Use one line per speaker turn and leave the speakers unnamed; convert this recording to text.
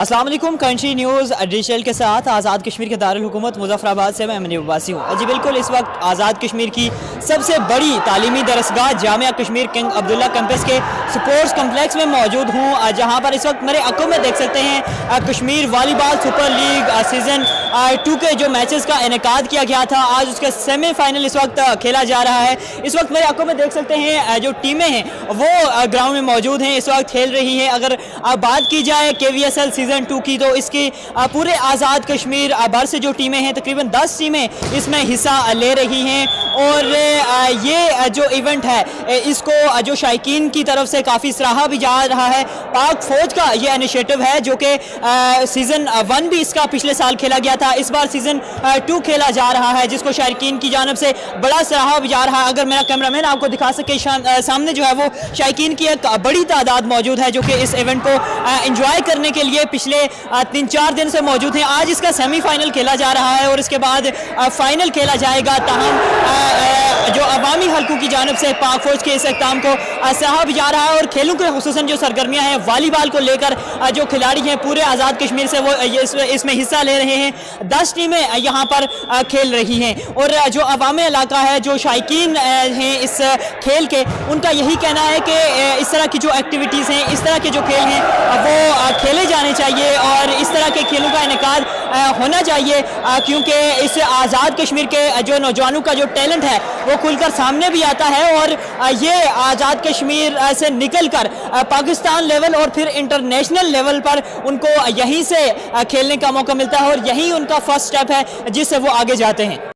अस्सलाम वालेकुम। Country news digital के साथ आज़ाद कश्मीर के दारुल हुकूमत मुज़फ़्फ़राबाद से मैं अमनी अब्बासी हूँ। जी बिल्कुल, इस वक्त आज़ाद कश्मीर की सबसे बड़ी तालीमी दरसगाह जामिया कश्मीर किंग अब्दुल्ला कैंपस के स्पोर्ट्स कम्प्लेक्स में मौजूद हूँ, जहाँ पर इस वक्त मेरे आंखों में देख सकते हैं Kashmir volleyball super league season 2 के जो मैचेस का इनेकाद किया गया था, आज उसका सेमीफाइनल इस वक्त खेला जा रहा है। इस वक्त मेरे आंखों में देख सकते हैं जो टीमें हैं वो ग्राउंड में मौजूद हैं, इस वक्त खेल रही हैं। अगर बात की जाए KVSL सीज़न 2 की, तो इसकी पूरे आज़ाद कश्मीर भर से जो टीमें हैं तकरीबन 10 टीमें इसमें हिस्सा ले रही हैं। और ये जो इवेंट है इसको जो शायकीन की तरफ से काफ़ी सराहा भी जा रहा है। पाक फ़ौज का ये इनिशिएटिव है जो कि सीज़न 1 भी इसका पिछले साल खेला गया था, इस बार सीज़न 2 खेला जा रहा है, जिसको शायकीन की जानब से बड़ा सराहा भी जा रहा है। अगर मेरा कैमरामैन आपको दिखा सके, सामने जो है वो शायकीन की एक बड़ी तादाद मौजूद है जो कि इस इवेंट को एंजॉय करने के लिए पिछले 3-4 दिन से मौजूद हैं। आज इसका सेमीफाइनल खेला जा रहा है और इसके बाद फाइनल खेला जाएगा। ताहम जो अवामी हल्कों की जानब से पाक फौज के इस इक़दाम को सराहा भी जा रहा है। और खेलों के खुसूसन जो सरगर्मियाँ हैं वॉलीबॉल को लेकर जो खिलाड़ी हैं पूरे आज़ाद कश्मीर से वो इसमें हिस्सा ले रहे हैं। 10 टीमें यहाँ पर खेल रही हैं और जो अवामी इलाका है, जो शायकीन हैं इस खेल के, उनका यही कहना है कि इस तरह की जो एक्टिविटीज़ हैं, इस तरह के जो खेल हैं वो खेले जाने चाहिए और इस तरह के खेलों का इनेकाद होना चाहिए, क्योंकि इससे आज़ाद कश्मीर के जो नौजवानों का जो टैलेंट है वो खुलकर सामने भी आता है और ये आज़ाद कश्मीर से निकलकर पाकिस्तान लेवल और फिर इंटरनेशनल लेवल पर उनको यहीं से खेलने का मौका मिलता है और यही उनका फर्स्ट स्टेप है जिससे वो आगे जाते हैं।